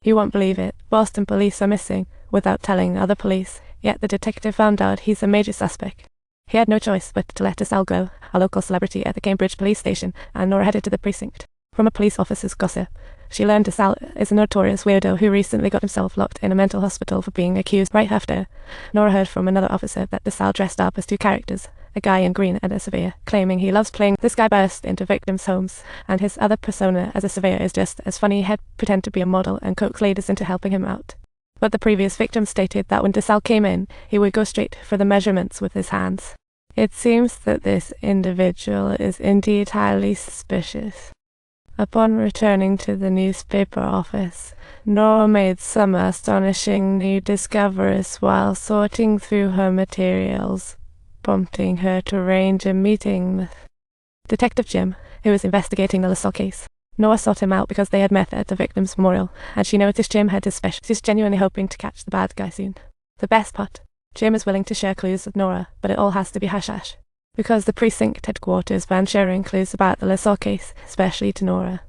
You won't believe it, Boston police are missing, without telling other police, yet the detective found out he's a major suspect. He had no choice but to let DeSalle go, a local celebrity at the Cambridge police station, and Nora headed to the precinct. From a police officer's gossip, she learned DeSalle is a notorious weirdo who recently got himself locked in a mental hospital for being accused. Right after, Nora heard from another officer that DeSalle dressed up as two characters, a guy in green and a surveyor, claiming he loves playing. This guy burst into victims' homes, and his other persona as a surveyor is just as funny. He'd pretend to be a model and coax ladies into helping him out. But the previous victim stated that when DeSalle came in, he would go straight for the measurements with his hands. It seems that this individual is indeed highly suspicious. Upon returning to the newspaper office, Nora made some astonishing new discoveries while sorting through her materials, prompting her to arrange a meeting with Detective Jim, who was investigating the LaSalle case. Nora sought him out because they had met at the victim's memorial, and she noticed Jim had his special. She's genuinely hoping to catch the bad guy soon. The best part, Jim is willing to share clues with Nora, but it all has to be hush-hush, because the precinct headquarters banned sharing clues about the LaSalle case, especially to Nora.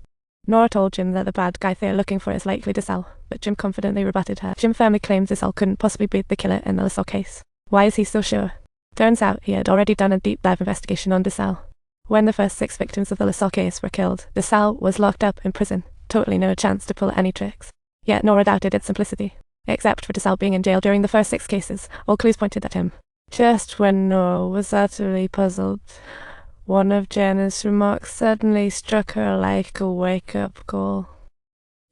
Nora told Jim that the bad guy they're looking for is likely DeSalle, but Jim confidently rebutted her. Jim firmly claimed DeSalle couldn't possibly be the killer in the LaSalle case. Why is he so sure? Turns out he had already done a deep dive investigation on DeSalle. When the first 6 victims of the LaSalle case were killed, DeSalle was locked up in prison, totally no chance to pull any tricks. Yet Nora doubted its simplicity. Except for DeSalle being in jail during the first 6 cases, all clues pointed at him. Just when Nora was utterly puzzled, one of Jenna's remarks suddenly struck her like a wake-up call.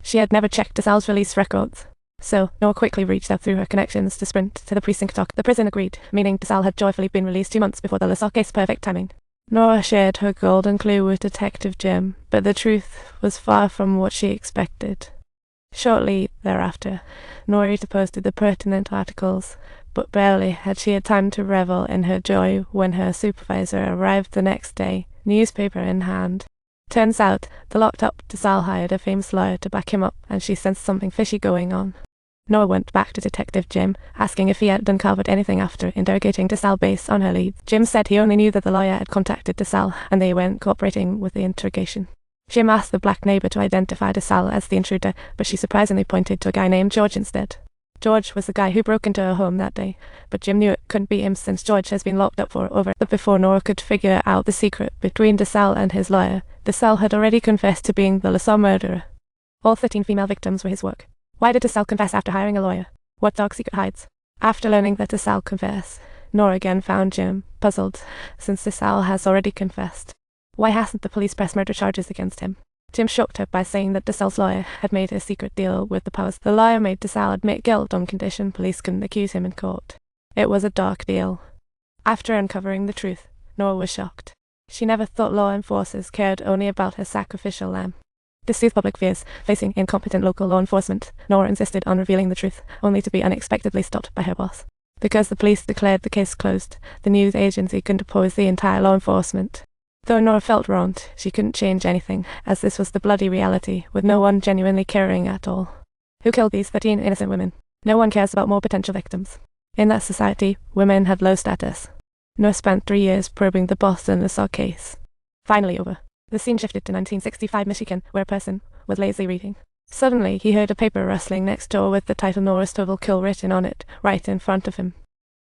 She had never checked DeSalle's release records, so Nora quickly reached out through her connections to sprint to the precinct dock. The prison agreed, meaning DeSalle had joyfully been released 2 months before the LaSalle case. Perfect timing. Nora shared her golden clue with Detective Jim, but the truth was far from what she expected. Shortly thereafter, Nora posted the pertinent articles, but barely had she had time to revel in her joy when her supervisor arrived the next day, newspaper in hand. Turns out, the locked-up DeSalle hired a famous lawyer to back him up, and she sensed something fishy going on. Nora went back to Detective Jim, asking if he had uncovered anything after interrogating DeSalle based on her leads. Jim said he only knew that the lawyer had contacted DeSalle, and they weren't cooperating with the interrogation. Jim asked the black neighbor to identify DeSalle as the intruder, but she surprisingly pointed to a guy named George instead. George was the guy who broke into her home that day, but Jim knew it couldn't be him since George has been locked up for over. But before Nora could figure out the secret between DeSalle and his lawyer, DeSalle had already confessed to being the LaSalle murderer. All 13 female victims were his work. Why did DeSalle confess after hiring a lawyer? What dark secret hides? After learning that DeSalle confessed, Nora again found Jim puzzled, since DeSalle has already confessed. Why hasn't the police pressed murder charges against him? Jim shocked her by saying that DeSalle's lawyer had made a secret deal with the powers. The lawyer made DeSalle admit guilt on condition police couldn't accuse him in court. It was a dark deal. After uncovering the truth, Nora was shocked. She never thought law enforcers cared only about her sacrificial lamb. To soothe public fears facing incompetent local law enforcement, Nora insisted on revealing the truth, only to be unexpectedly stopped by her boss. Because the police declared the case closed, the news agency couldn't oppose the entire law enforcement. Though Nora felt wronged, she couldn't change anything, as this was the bloody reality, with no one genuinely caring at all. Who killed these 13 innocent women? No one cares about more potential victims. In that society, women had low status. Nora spent 3 years probing the Boston LaSalle case. Finally over. The scene shifted to 1965 Michigan, where a person was lazily reading. Suddenly, he heard a paper rustling next door with the title Nora's Total Kill written on it, right in front of him.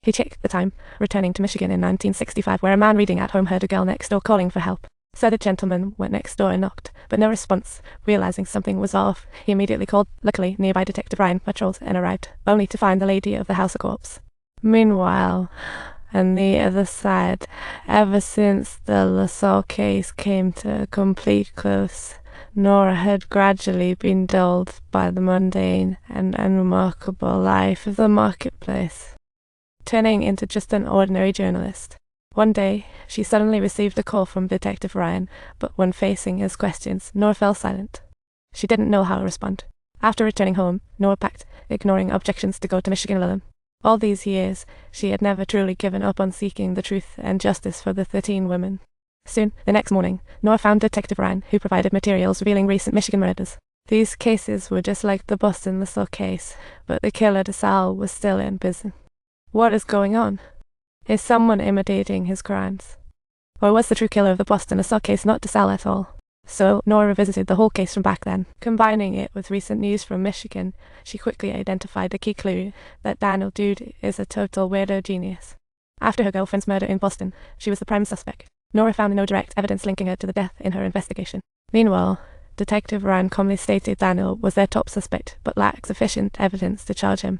He checked the time, returning to Michigan in 1965, where a man reading at home heard a girl next door calling for help. So the gentleman went next door and knocked, but no response. Realizing something was off, he immediately called. Luckily, nearby Detective Ryan patrolled and arrived, only to find the lady of the house a corpse. Meanwhile, on the other side, ever since the LaSalle case came to a complete close, Nora had gradually been dulled by the mundane and unremarkable life of the marketplace, turning into just an ordinary journalist. One day, she suddenly received a call from Detective Ryan, but when facing his questions, Nora fell silent. She didn't know how to respond. After returning home, Nora packed, ignoring objections to go to Michigan alone. All these years, she had never truly given up on seeking the truth and justice for the 13 women. Soon, the next morning, Nora found Detective Ryan, who provided materials revealing recent Michigan murders. These cases were just like the Boston LaSalle case, but the killer DeSalle was still in prison. What is going on? Is someone imitating his crimes? Or was the true killer of the Boston LaSalle case not DeSalle at all? So Nora revisited the whole case from back then. Combining it with recent news from Michigan, she quickly identified the key clue that Daniel Dude is a total weirdo genius. After her girlfriend's murder in Boston, she was the prime suspect. Nora found no direct evidence linking her to the death in her investigation. Meanwhile, Detective Ryan calmly stated Daniel was their top suspect, but lacked sufficient evidence to charge him.